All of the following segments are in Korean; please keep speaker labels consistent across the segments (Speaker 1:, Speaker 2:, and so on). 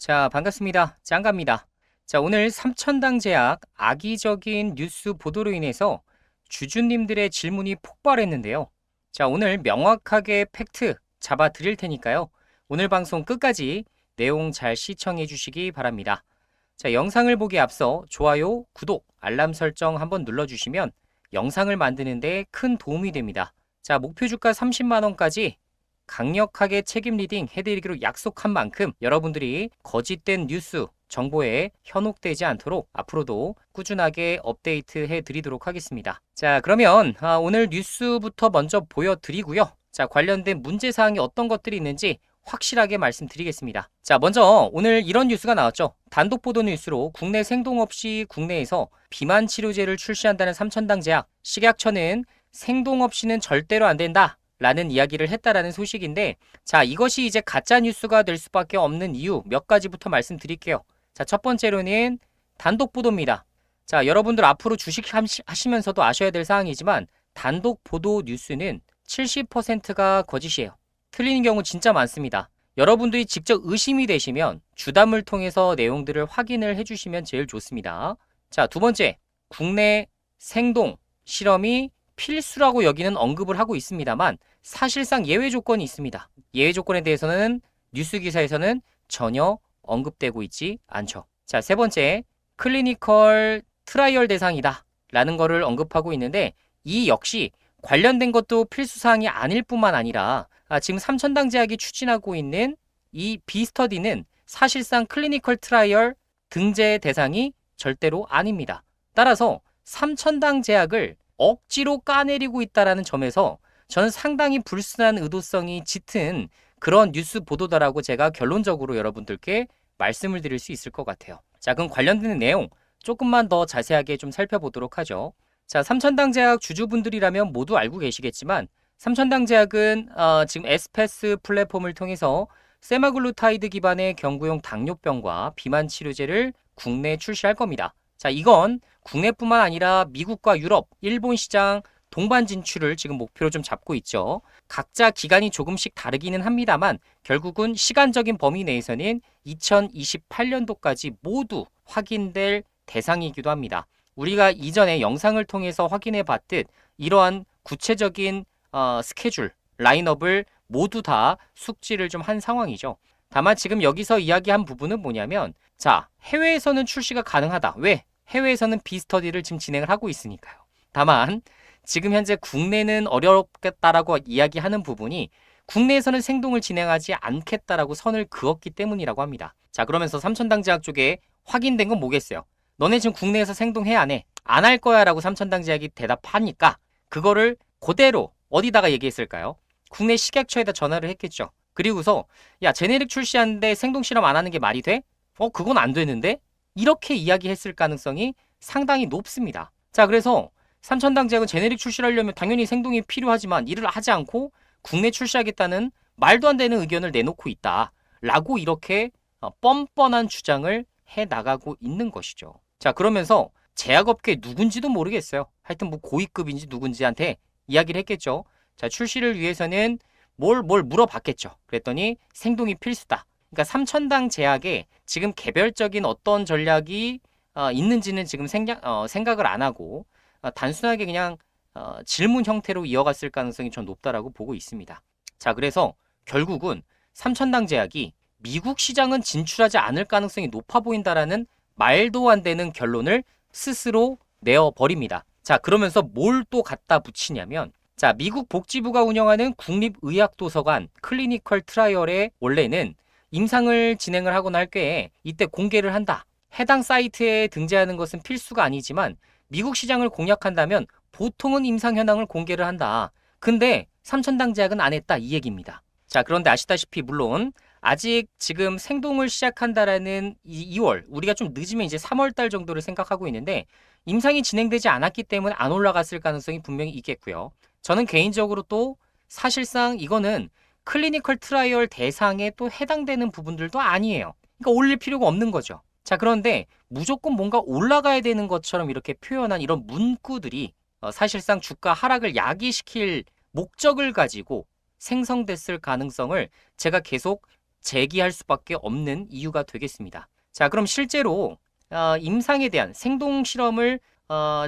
Speaker 1: 자, 반갑습니다. 짱갑니다. 자, 오늘 삼천당 제약 악의적인 뉴스 보도로 인해서 주주님들의 질문이 폭발했는데요. 자, 오늘 명확하게 팩트 잡아 드릴 테니까요. 오늘 방송 끝까지 내용 잘 시청해 주시기 바랍니다. 자, 영상을 보기 앞서 좋아요, 구독, 알람 설정 한번 눌러주시면 영상을 만드는 데 큰 도움이 됩니다. 자, 목표 주가 30만 원까지 강력하게 책임 리딩 해드리기로 약속한 만큼 여러분들이 거짓된 뉴스, 정보에 현혹되지 않도록 앞으로도 꾸준하게 업데이트 해드리도록 하겠습니다. 자, 그러면 오늘 뉴스부터 먼저 보여드리고요. 자, 관련된 문제사항이 어떤 것들이 있는지 확실하게 말씀드리겠습니다. 자, 먼저 오늘 이런 뉴스가 나왔죠. 단독 보도 뉴스로 국내 생동 없이 국내에서 비만 치료제를 출시한다는 삼천당 제약, 식약처는 생동 없이는 절대로 안 된다 라는 이야기를 했다라는 소식인데, 자, 이것이 이제 가짜 뉴스가 될 수밖에 없는 이유 몇 가지부터 말씀드릴게요. 자, 첫 번째로는 단독 보도입니다. 자, 여러분들 앞으로 주식 하시면서도 아셔야 될 사항이지만 단독 보도 뉴스는 70%가 거짓이에요. 틀린 경우 진짜 많습니다. 여러분들이 직접 의심이 되시면 주담을 통해서 내용들을 확인을 해주시면 제일 좋습니다. 자, 두 번째, 국내 생동 실험이 필수라고 여기는 언급을 하고 있습니다만 사실상 예외 조건이 있습니다. 예외 조건에 대해서는 뉴스 기사에서는 전혀 언급되고 있지 않죠. 자, 세 번째, 클리니컬 트라이얼 대상이다 라는 거를 언급하고 있는데, 이 역시 관련된 것도 필수사항이 아닐 뿐만 아니라 지금 삼천당 제약이 추진하고 있는 이 비스터디는 사실상 클리니컬 트라이얼 등재 대상이 절대로 아닙니다. 따라서 삼천당 제약을 억지로 까내리고 있다는 점에서 저는 상당히 불순한 의도성이 짙은 그런 뉴스 보도다라고 제가 결론적으로 여러분들께 말씀을 드릴 수 있을 것 같아요. 자, 그럼 관련된 내용 조금만 더 자세하게 좀 살펴보도록 하죠. 자, 삼천당 제약 주주분들이라면 모두 알고 계시겠지만 삼천당 제약은 지금 에스패스 플랫폼을 통해서 세마글루타이드 기반의 경구용 당뇨병과 비만 치료제를 국내에 출시할 겁니다. 자, 이건 국내뿐만 아니라 미국과 유럽, 일본 시장 동반 진출을 지금 목표로 좀 잡고 있죠. 각자 기간이 조금씩 다르기는 합니다만 결국은 시간적인 범위 내에서는 2028년도까지 모두 확인될 대상이기도 합니다. 우리가 이전에 영상을 통해서 확인해 봤듯 이러한 구체적인 스케줄, 라인업을 모두 다 숙지를 좀 한 상황이죠. 다만 지금 여기서 이야기한 부분은 뭐냐면, 자, 해외에서는 출시가 가능하다. 왜? 해외에서는 비스터디를 지금 진행을 하고 있으니까요. 다만 지금 현재 국내는 어렵겠다라고 이야기하는 부분이 국내에서는 생동을 진행하지 않겠다라고 선을 그었기 때문이라고 합니다. 자, 그러면서 삼천당 제약 쪽에 확인된 건 뭐겠어요? 너네 지금 국내에서 생동해 안 해? 안 할 거야 라고 삼천당 제약이 대답하니까 그거를 그대로 어디다가 얘기했을까요? 국내 식약처에다 전화를 했겠죠. 그리고서 야, 제네릭 출시하는데 생동 실험 안 하는 게 말이 돼? 그건 안 되는데? 이렇게 이야기했을 가능성이 상당히 높습니다. 자, 그래서 삼천당 제약은 제네릭 출시를 하려면 당연히 생동이 필요하지만 이를 하지 않고 국내 출시하겠다는 말도 안 되는 의견을 내놓고 있다 라고 이렇게 뻔뻔한 주장을 해나가고 있는 것이죠. 자, 그러면서 제약업계 누군지도 모르겠어요. 하여튼 뭐 고위급인지 누군지한테 이야기를 했겠죠. 자, 출시를 위해서는 뭘 물어봤겠죠. 그랬더니 생동이 필수다. 그러니까 삼천당 제약에 지금 개별적인 어떤 전략이 있는지는 지금 생각을 안 하고 단순하게 그냥 질문 형태로 이어갔을 가능성이 좀 높다라고 보고 있습니다. 자, 그래서 결국은 삼천당 제약이 미국 시장은 진출하지 않을 가능성이 높아 보인다라는 말도 안 되는 결론을 스스로 내어버립니다. 자, 그러면서 뭘 또 갖다 붙이냐면, 자, 미국 복지부가 운영하는 국립의학도서관 클리니컬 트라이얼에 원래는 임상을 진행을 하거나 할 게 이때 공개를 한다. 해당 사이트에 등재하는 것은 필수가 아니지만 미국 시장을 공략한다면 보통은 임상 현황을 공개를 한다. 근데 삼천당 제약은 안 했다 이 얘기입니다. 자, 그런데 아시다시피 물론 아직 지금 생동을 시작한다라는 2월, 우리가 좀 늦으면 이제 3월 달 정도를 생각하고 있는데 임상이 진행되지 않았기 때문에 안 올라갔을 가능성이 분명히 있겠고요. 저는 개인적으로 또 사실상 이거는 클리니컬 트라이얼 대상에 또 해당되는 부분들도 아니에요. 그러니까 올릴 필요가 없는 거죠. 자, 그런데 무조건 뭔가 올라가야 되는 것처럼 이렇게 표현한 이런 문구들이 사실상 주가 하락을 야기시킬 목적을 가지고 생성됐을 가능성을 제가 계속 제기할 수밖에 없는 이유가 되겠습니다. 자, 그럼 실제로 임상에 대한 생동 실험을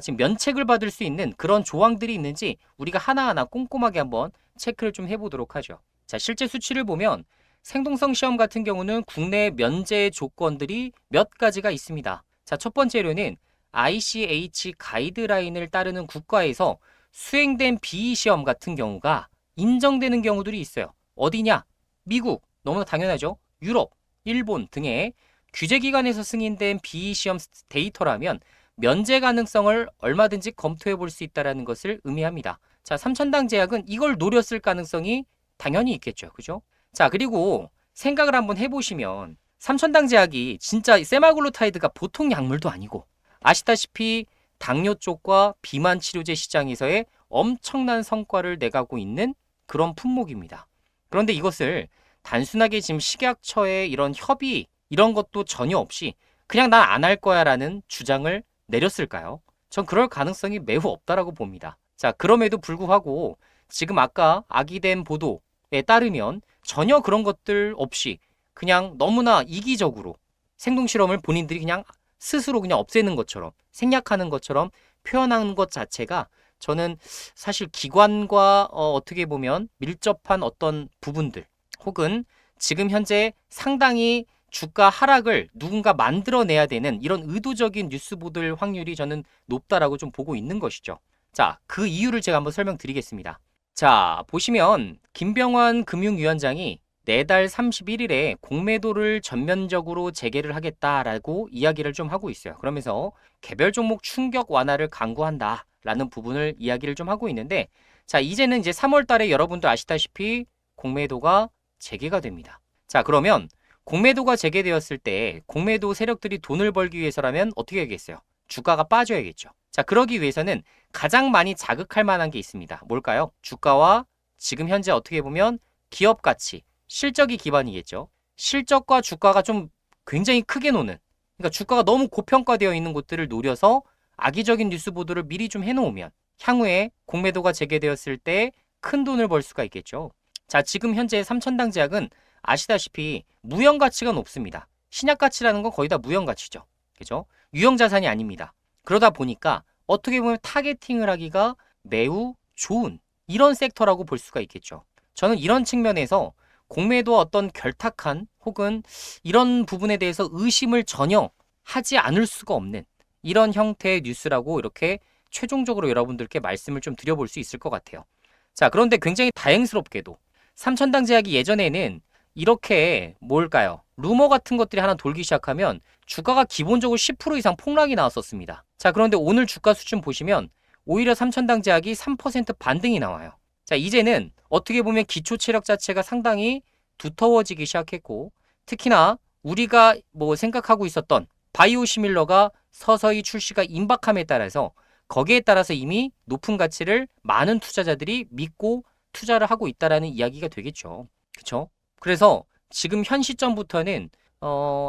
Speaker 1: 지금 면책을 받을 수 있는 그런 조항들이 있는지 우리가 하나하나 꼼꼼하게 한번 체크를 좀 해보도록 하죠. 자, 실제 수치를 보면 생동성 시험 같은 경우는 국내 면제 조건들이 몇 가지가 있습니다. 자, 첫 번째로는 ICH 가이드라인을 따르는 국가에서 수행된 BE 시험 같은 경우가 인정되는 경우들이 있어요. 어디냐? 미국, 너무나 당연하죠. 유럽, 일본 등의 규제기관에서 승인된 BE 시험 데이터라면 면제 가능성을 얼마든지 검토해 볼 수 있다는 것을 의미합니다. 자, 삼천당 제약은 이걸 노렸을 가능성이 당연히 있겠죠. 그죠? 자, 그리고 생각을 한번 해보시면 삼천당 제약이 진짜 세마글루타이드가 보통 약물도 아니고 아시다시피 당뇨 쪽과 비만 치료제 시장에서의 엄청난 성과를 내가고 있는 그런 품목입니다. 그런데 이것을 단순하게 지금 식약처의 이런 협의 이런 것도 전혀 없이 그냥 난 안 할 거야 라는 주장을 내렸을까요? 전 그럴 가능성이 매우 없다라고 봅니다. 자, 그럼에도 불구하고 지금 아까 아기댐 보도에 따르면 전혀 그런 것들 없이 그냥 너무나 이기적으로 생동실험을 본인들이 그냥 스스로 그냥 없애는 것처럼 생략하는 것처럼 표현하는 것 자체가 저는 사실 기관과 어떻게 보면 밀접한 어떤 부분들 혹은 지금 현재 상당히 주가 하락을 누군가 만들어내야 되는 이런 의도적인 뉴스 보도일 확률이 저는 높다라고 좀 보고 있는 것이죠. 자, 그 이유를 제가 한번 설명드리겠습니다. 자, 보시면 김병환 금융위원장이 내달 31일에 공매도를 전면적으로 재개를 하겠다라고 이야기를 좀 하고 있어요. 그러면서 개별 종목 충격 완화를 강구한다라는 부분을 이야기를 좀 하고 있는데, 자, 이제는 이제 3월 달에 여러분도 아시다시피 공매도가 재개가 됩니다. 자, 그러면 공매도가 재개되었을 때 공매도 세력들이 돈을 벌기 위해서라면 어떻게 하겠어요? 주가가 빠져야겠죠. 자, 그러기 위해서는 가장 많이 자극할 만한 게 있습니다. 뭘까요? 주가와 지금 현재 어떻게 보면 기업 가치, 실적이 기반이겠죠. 실적과 주가가 좀 굉장히 크게 노는, 그러니까 주가가 너무 고평가되어 있는 곳들을 노려서 악의적인 뉴스 보도를 미리 좀 해놓으면 향후에 공매도가 재개되었을 때 큰 돈을 벌 수가 있겠죠. 자, 지금 현재 삼천당 제약은 아시다시피 무형 가치가 높습니다. 신약 가치라는 건 거의 다 무형 가치죠. 그죠? 유형 자산이 아닙니다. 그러다 보니까 어떻게 보면 타겟팅을 하기가 매우 좋은 이런 섹터라고 볼 수가 있겠죠. 저는 이런 측면에서 공매도 어떤 결탁한 혹은 이런 부분에 대해서 의심을 전혀 하지 않을 수가 없는 이런 형태의 뉴스라고 이렇게 최종적으로 여러분들께 말씀을 좀 드려볼 수 있을 것 같아요. 자, 그런데 굉장히 다행스럽게도 삼천당 제약이 예전에는 이렇게 뭘까요? 루머 같은 것들이 하나 돌기 시작하면 주가가 기본적으로 10% 이상 폭락이 나왔었습니다. 자, 그런데 오늘 주가 수준 보시면 오히려 삼천당 제약이 3% 반등이 나와요. 자, 이제는 어떻게 보면 기초 체력 자체가 상당히 두터워지기 시작했고, 특히나 우리가 생각하고 있었던 바이오 시밀러가 서서히 출시가 임박함에 따라서 거기에 따라서 이미 높은 가치를 많은 투자자들이 믿고 투자를 하고 있다라는 이야기가 되겠죠. 그렇죠? 그래서 지금 현 시점부터는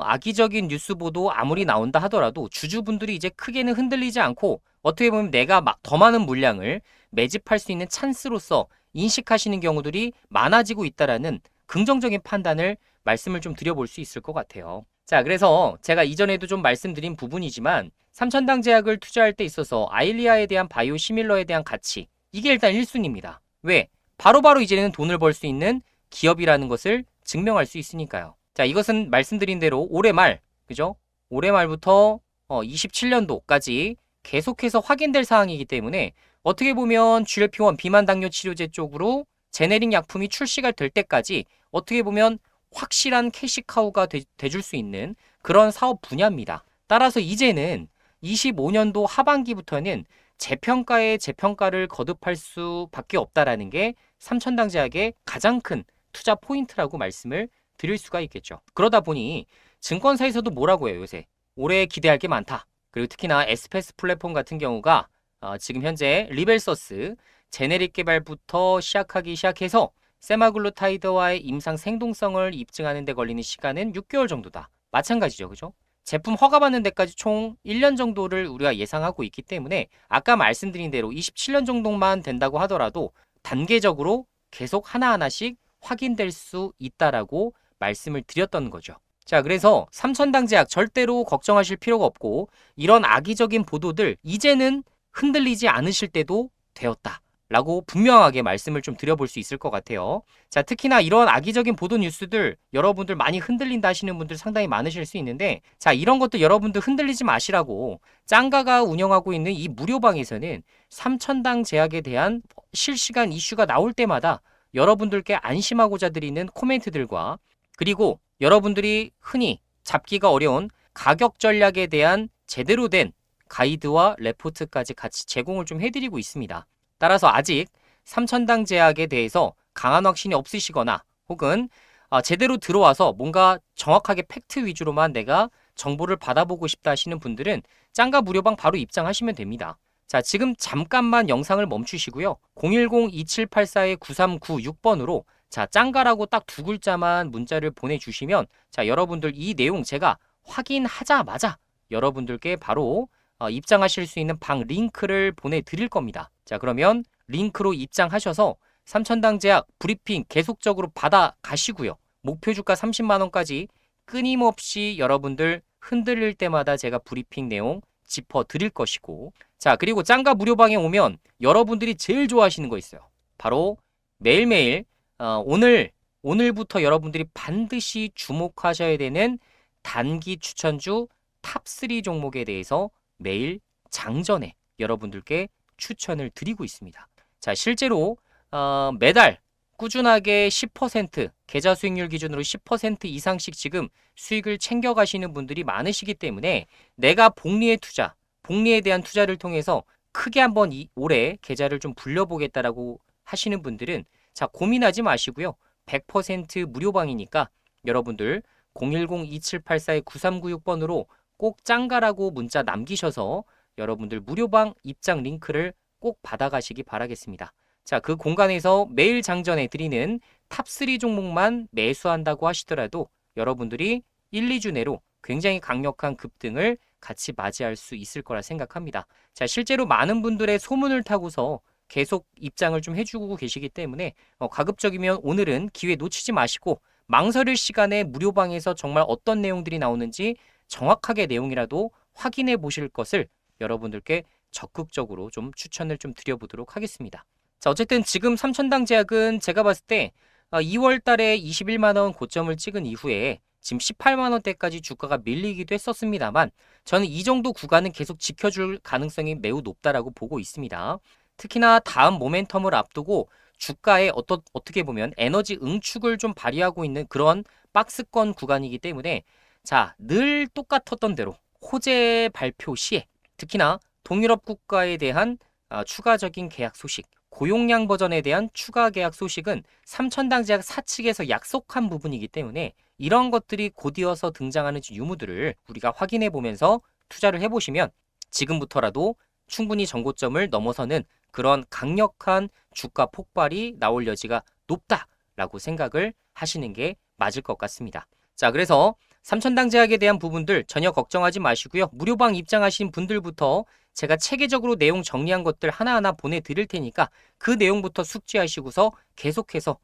Speaker 1: 악의적인 뉴스 보도 아무리 나온다 하더라도 주주분들이 이제 크게는 흔들리지 않고 어떻게 보면 내가 더 많은 물량을 매집할 수 있는 찬스로서 인식하시는 경우들이 많아지고 있다라는 긍정적인 판단을 말씀을 좀 드려볼 수 있을 것 같아요. 자, 그래서 제가 이전에도 좀 말씀드린 부분이지만 삼천당 제약을 투자할 때 있어서 아일리아에 대한 바이오 시밀러에 대한 가치, 이게 일단 1순위입니다. 왜? 바로바로 이제는 돈을 벌 수 있는 기업이라는 것을 증명할 수 있으니까요. 자, 이것은 말씀드린 대로 올해 말, 그죠? 올해 말부터 27년도까지 계속해서 확인될 사항이기 때문에 어떻게 보면 GLP-1 비만 당뇨 치료제 쪽으로 제네릭 약품이 출시가 될 때까지 어떻게 보면 확실한 캐시카우가 돼줄 수 있는 그런 사업 분야입니다. 따라서 이제는 25년도 하반기부터는 재평가에 재평가를 거듭할 수밖에 없다라는 게 삼천당 제약의 가장 큰 투자 포인트라고 말씀을 드릴 수가 있겠죠. 그러다 보니 증권사에서도 뭐라고 해요, 요새? 올해 기대할 게 많다. 그리고 특히나 에스페스 플랫폼 같은 경우가 지금 현재 리벨서스 제네릭 개발부터 시작해서 세마글루타이드와의 임상 생동성을 입증하는 데 걸리는 시간은 6개월 정도다. 마찬가지죠. 그죠? 제품 허가받는 데까지 총 1년 정도를 우리가 예상하고 있기 때문에 아까 말씀드린 대로 27년 정도만 된다고 하더라도 단계적으로 계속 하나하나씩 확인될 수 있다라고 말씀을 드렸던 거죠. 자, 그래서 삼천당 제약 절대로 걱정하실 필요가 없고 이런 악의적인 보도들 이제는 흔들리지 않으실 때도 되었다 라고 분명하게 말씀을 좀 드려볼 수 있을 것 같아요. 자, 특히나 이런 악의적인 보도 뉴스들 여러분들 많이 흔들린다 하시는 분들 상당히 많으실 수 있는데, 자, 이런 것도 여러분들 흔들리지 마시라고 짱가가 운영하고 있는 이 무료방에서는 삼천당 제약에 대한 실시간 이슈가 나올 때마다 여러분들께 안심하고자 드리는 코멘트들과, 그리고 여러분들이 흔히 잡기가 어려운 가격 전략에 대한 제대로 된 가이드와 레포트까지 같이 제공을 좀 해드리고 있습니다. 따라서 아직 삼천당 제약에 대해서 강한 확신이 없으시거나 혹은 제대로 들어와서 뭔가 정확하게 팩트 위주로만 내가 정보를 받아보고 싶다 하시는 분들은 짱가 무료방 바로 입장하시면 됩니다. 자, 지금 잠깐만 영상을 멈추시고요. 010-2784-9396번으로 자, 짱가라고 딱 두 글자만 문자를 보내주시면 자, 여러분들 이 내용 제가 확인하자마자 여러분들께 바로 입장하실 수 있는 방 링크를 보내드릴 겁니다. 자, 그러면 링크로 입장하셔서 삼천당 제약 브리핑 계속적으로 받아가시고요. 목표 주가 30만 원까지 끊임없이 여러분들 흔들릴 때마다 제가 브리핑 내용 짚어드릴 것이고, 자, 그리고 짱가 무료방에 오면 여러분들이 제일 좋아하시는 거 있어요. 바로 매일매일 오늘부터 여러분들이 반드시 주목하셔야 되는 단기 추천주 탑3 종목에 대해서 매일 장전에 여러분들께 추천을 드리고 있습니다. 자, 실제로 매달 꾸준하게 10% 계좌 수익률 기준으로 10% 이상씩 지금 수익을 챙겨가시는 분들이 많으시기 때문에 내가 복리에 대한 투자를 통해서 크게 한번 올해 계좌를 좀 불려보겠다라고 하시는 분들은 자, 고민하지 마시고요. 100% 무료방이니까 여러분들 010-2784-9396번으로 꼭 짱가라고 문자 남기셔서 여러분들 무료방 입장 링크를 꼭 받아가시기 바라겠습니다. 자, 그 공간에서 매일 장전해 드리는 탑3 종목만 매수한다고 하시더라도 여러분들이 1, 2주 내로 굉장히 강력한 급등을 같이 맞이할 수 있을 거라 생각합니다. 자, 실제로 많은 분들의 소문을 타고서 계속 입장을 좀 해주고 계시기 때문에 가급적이면 오늘은 기회 놓치지 마시고 망설일 시간에 무료방에서 정말 어떤 내용들이 나오는지 정확하게 내용이라도 확인해 보실 것을 여러분들께 적극적으로 좀 추천을 좀 드려보도록 하겠습니다. 자, 어쨌든 지금 삼천당 제약은 제가 봤을 때 2월 달에 21만 원 고점을 찍은 이후에 지금 18만 원대까지 주가가 밀리기도 했었습니다만 저는 이 정도 구간은 계속 지켜줄 가능성이 매우 높다라고 보고 있습니다. 특히나 다음 모멘텀을 앞두고 주가에 어떻게 보면 에너지 응축을 좀 발휘하고 있는 그런 박스권 구간이기 때문에 자, 늘 똑같았던 대로 호재 발표 시에 특히나 동유럽 국가에 대한 추가적인 계약 소식, 고용량 버전에 대한 추가 계약 소식은 삼천당 제약 사측에서 약속한 부분이기 때문에 이런 것들이 곧이어서 등장하는 유무들을 우리가 확인해 보면서 투자를 해보시면 지금부터라도 충분히 전고점을 넘어서는 그런 강력한 주가 폭발이 나올 여지가 높다라고 생각을 하시는 게 맞을 것 같습니다. 자, 그래서 삼천당 제약에 대한 부분들 전혀 걱정하지 마시고요. 무료방 입장하신 분들부터 제가 체계적으로 내용 정리한 것들 하나하나 보내드릴 테니까 그 내용부터 숙지하시고서 계속해서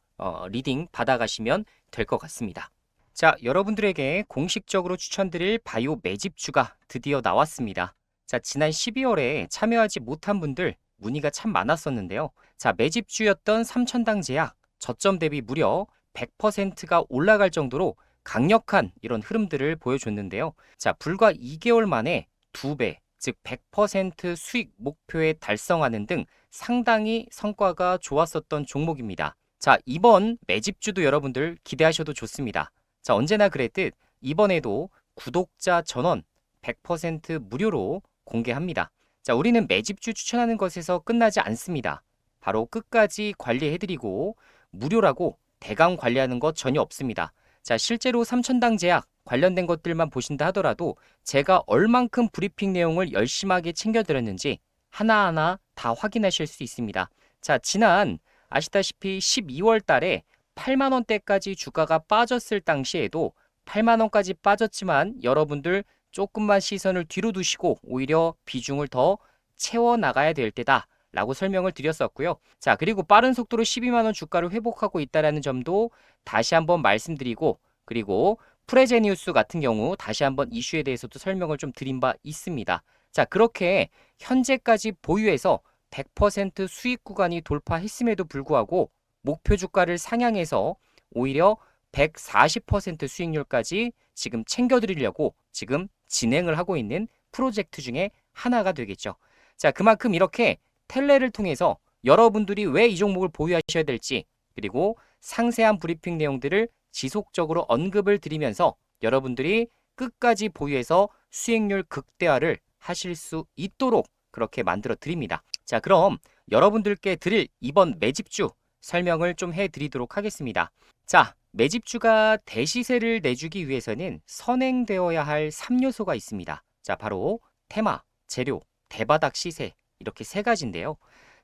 Speaker 1: 리딩 받아가시면 될 것 같습니다. 자, 여러분들에게 공식적으로 추천드릴 바이오 매집주가 드디어 나왔습니다. 자, 지난 12월에 참여하지 못한 분들 문의가 참 많았었는데요. 자, 매집주였던 삼천당 제약 저점 대비 무려 100%가 올라갈 정도로 강력한 이런 흐름들을 보여줬는데요. 자, 불과 2개월 만에 2배, 즉 100% 수익 목표에 달성하는 등 상당히 성과가 좋았었던 종목입니다. 자, 이번 매집주도 여러분들 기대하셔도 좋습니다. 자, 언제나 그랬듯 이번에도 구독자 전원 100% 무료로 공개합니다. 자, 우리는 매집주 추천하는 것에서 끝나지 않습니다. 바로 끝까지 관리해드리고 무료라고 대강 관리하는 것 전혀 없습니다. 자, 실제로 삼천당 제약 관련된 것들만 보신다 하더라도 제가 얼만큼 브리핑 내용을 열심하게 챙겨드렸는지 하나하나 다 확인하실 수 있습니다. 자, 지난 아시다시피 12월 달에 8만 원대까지 주가가 빠졌을 당시에도 8만 원까지 빠졌지만 여러분들 조금만 시선을 뒤로 두시고 오히려 비중을 더 채워나가야 될 때다 라고 설명을 드렸었고요. 자, 그리고 빠른 속도로 12만 원 주가를 회복하고 있다는 점도 다시 한번 말씀드리고 그리고 프레제니우스 같은 경우 다시 한번 이슈에 대해서도 설명을 좀 드린 바 있습니다. 자, 그렇게 현재까지 보유해서 100% 수익 구간이 돌파했음에도 불구하고 목표 주가를 상향해서 오히려 140% 수익률까지 지금 챙겨드리려고 지금 진행을 하고 있는 프로젝트 중에 하나가 되겠죠. 자, 그만큼 이렇게 텔레를 통해서 여러분들이 왜 이 종목을 보유하셔야 될지, 그리고 상세한 브리핑 내용들을 지속적으로 언급을 드리면서 여러분들이 끝까지 보유해서 수익률 극대화를 하실 수 있도록 그렇게 만들어 드립니다. 자, 그럼 여러분들께 드릴 이번 매집주 설명을 좀 해드리도록 하겠습니다. 자, 매집주가 대시세를 내주기 위해서는 선행되어야 할 3요소가 있습니다. 자, 바로 테마, 재료, 대바닥 시세, 이렇게 세 가지인데요.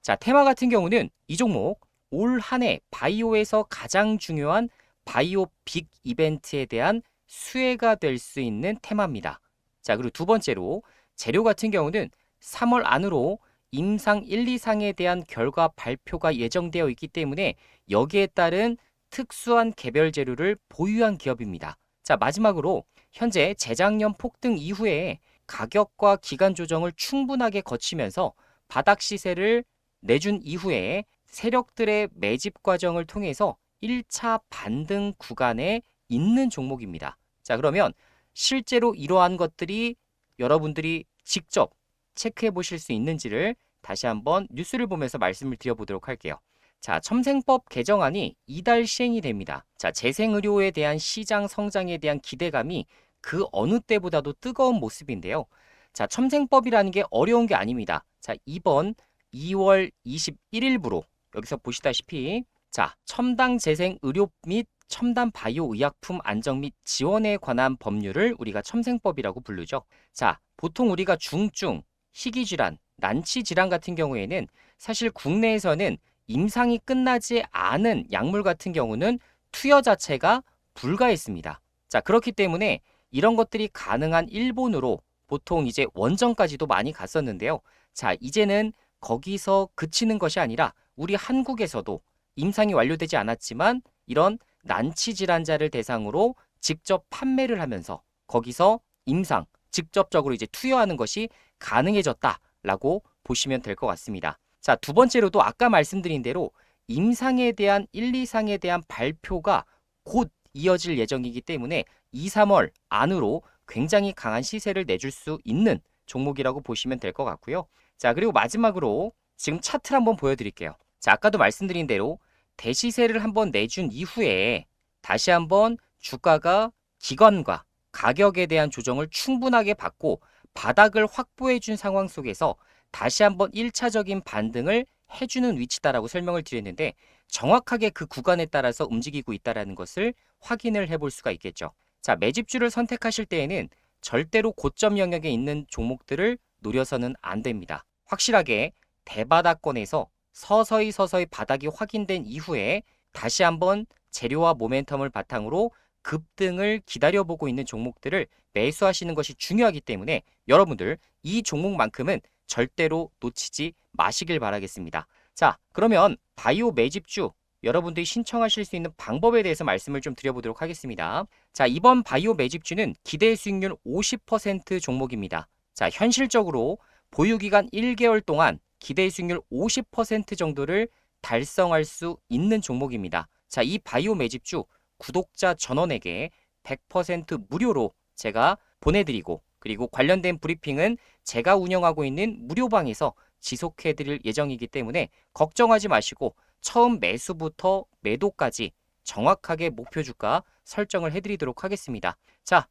Speaker 1: 자, 테마 같은 경우는 이 종목 올 한 해 바이오에서 가장 중요한 바이오 빅 이벤트에 대한 수혜가 될 수 있는 테마입니다. 자, 그리고 두 번째로 재료 같은 경우는 3월 안으로 임상 1, 2상에 대한 결과 발표가 예정되어 있기 때문에 여기에 따른 특수한 개별 재료를 보유한 기업입니다. 자, 마지막으로 현재 재작년 폭등 이후에 가격과 기간 조정을 충분하게 거치면서 바닥 시세를 내준 이후에 세력들의 매집 과정을 통해서 1차 반등 구간에 있는 종목입니다. 자, 그러면 실제로 이러한 것들이 여러분들이 직접 체크해 보실 수 있는지를 다시 한번 뉴스를 보면서 말씀을 드려보도록 할게요. 자, 첨생법 개정안이 이달 시행이 됩니다. 자, 재생의료에 대한 시장 성장에 대한 기대감이 그 어느 때보다도 뜨거운 모습인데요. 자, 첨생법이라는 게 어려운 게 아닙니다. 자, 이번 2월 21일부로 여기서 보시다시피 자, 첨단 재생 의료 및 첨단 바이오 의약품 안정 및 지원에 관한 법률을 우리가 첨생법이라고 부르죠. 자, 보통 우리가 중증, 희귀질환, 난치질환 같은 경우에는 사실 국내에서는 임상이 끝나지 않은 약물 같은 경우는 투여 자체가 불가했습니다. 자, 그렇기 때문에 이런 것들이 가능한 일본으로 보통 이제 원정까지도 많이 갔었는데요. 자, 이제는 거기서 그치는 것이 아니라 우리 한국에서도 임상이 완료되지 않았지만 이런 난치 질환자를 대상으로 직접 판매를 하면서 거기서 임상, 직접적으로 이제 투여하는 것이 가능해졌다라고 보시면 될 것 같습니다. 자, 두 번째로도 아까 말씀드린 대로 임상에 대한 1, 2상에 대한 발표가 곧 이어질 예정이기 때문에 2, 3월 안으로 굉장히 강한 시세를 내줄 수 있는 종목이라고 보시면 될 것 같고요. 자, 그리고 마지막으로 지금 차트를 한번 보여드릴게요. 자, 아까도 말씀드린 대로 대시세를 한번 내준 이후에 다시 한번 주가가 기관과 가격에 대한 조정을 충분하게 받고 바닥을 확보해 준 상황 속에서 다시 한번 1차적인 반등을 해주는 위치다라고 설명을 드렸는데 정확하게 그 구간에 따라서 움직이고 있다는 것을 확인을 해볼 수가 있겠죠. 자, 매집주를 선택하실 때에는 절대로 고점 영역에 있는 종목들을 노려서는 안 됩니다. 확실하게 대바닥권에서 서서히 바닥이 확인된 이후에 다시 한번 재료와 모멘텀을 바탕으로 급등을 기다려보고 있는 종목들을 매수하시는 것이 중요하기 때문에 여러분들 이 종목만큼은 절대로 놓치지 마시길 바라겠습니다. 자, 그러면 바이오 매집주 여러분들이 신청하실 수 있는 방법에 대해서 말씀을 좀 드려보도록 하겠습니다. 자, 이번 바이오 매집주는 기대 수익률 50% 종목입니다. 자, 현실적으로 보유기간 1개월 동안 기대 수익률 50% 정도를 달성할 수 있는 종목입니다. 자, 이 바이오 매집주 구독자 전원에게 100% 무료로 제가 보내드리고 그리고 관련된 브리핑은 제가 운영하고 있는 무료방에서 지속해드릴 예정이기 때문에 걱정하지 마시고 처음 매수부터 매도까지 정확하게 목표 주가 설정을 해드리도록 하겠습니다. 자,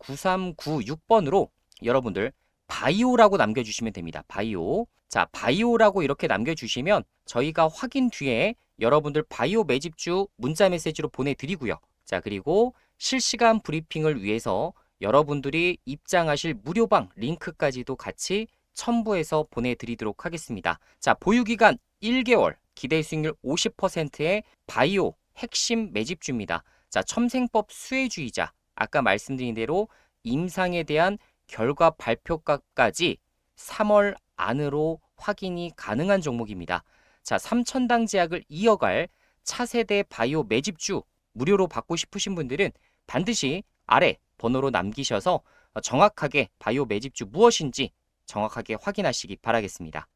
Speaker 1: 010-2784-9396번으로 여러분들 바이오라고 남겨주시면 됩니다. 바이오. 자, 바이오라고 이렇게 남겨주시면 저희가 확인 뒤에 여러분들 바이오 매집주 문자 메시지로 보내드리고요. 자, 그리고 실시간 브리핑을 위해서 여러분들이 입장하실 무료방 링크까지도 같이 첨부해서 보내드리도록 하겠습니다. 자, 보유기간 1개월, 기대 수익률 50%의 바이오 핵심 매집주입니다. 자, 첨생법 수혜주의자, 아까 말씀드린 대로 임상에 대한 결과 발표가까지 3월 안으로 확인이 가능한 종목입니다. 자, 3천당 제약을 이어갈 차세대 바이오 매집주 무료로 받고 싶으신 분들은 반드시 아래 번호로 남기셔서 정확하게 바이오 매집주 무엇인지 정확하게 확인하시기 바라겠습니다.